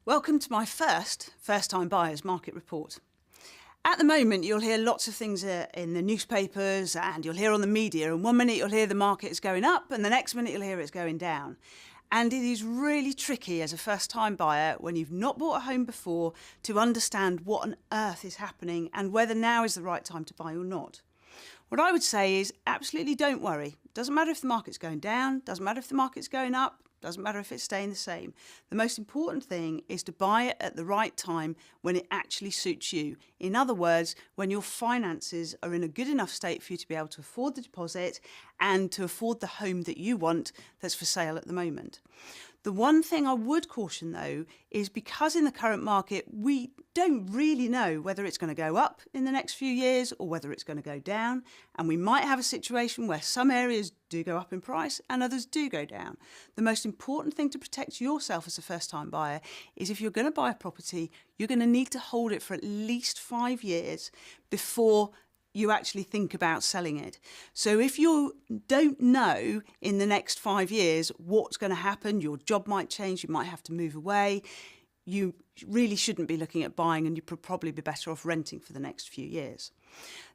Welcome to my first-time buyers market report. At the moment, you'll hear lots of things in the newspapers and you'll hear on the media, and one minute you'll hear the market is going up and the next minute you'll hear it's going down. And it is really tricky as a first-time buyer when you've not bought a home before to understand what on earth is happening and whether now is the right time to buy or not. What I would say is absolutely don't worry. Doesn't matter if the market's going down, doesn't matter if the market's going up, doesn't matter if it's staying the same. The most important thing is to buy it at the right time when it actually suits you. In other words, when your finances are in a good enough state for you to be able to afford the deposit and to afford the home that you want that's for sale at the moment. The one thing I would caution though is because in the current market we don't really know whether it's going to go up in the next few years or whether it's going to go down, and we might have a situation where some areas do go up in price and others do go down. The most important thing to protect yourself as a first-time buyer is if you're going to buy a property, you're going to need to hold it for at least 5 years before you actually think about selling it. So if you don't know in the next 5 years what's going to happen, your job might change, you might have to move away, you really shouldn't be looking at buying, and you'd probably be better off renting for the next few years.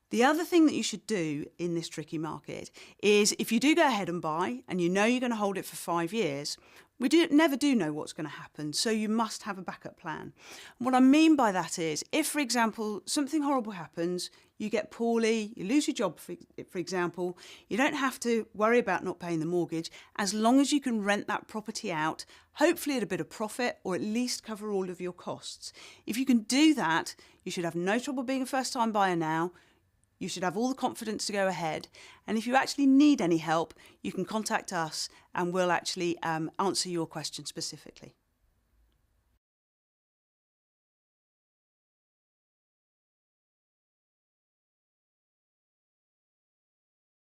The other thing that you should do in this tricky market is if you do go ahead and buy and you know you're going to hold it for 5 years, we never do know what's going to happen, so you must have a backup plan. And what I mean by that is if, for example, something horrible happens, you get poorly, you lose your job, for example, you don't have to worry about not paying the mortgage as long as you can rent that property out, hopefully at a bit of profit or at least cover all of your costs. If you can do that, you should have no trouble being a first-time buyer now. You should have all the confidence to go ahead. And if you actually need any help, you can contact us and we'll actually answer your question specifically.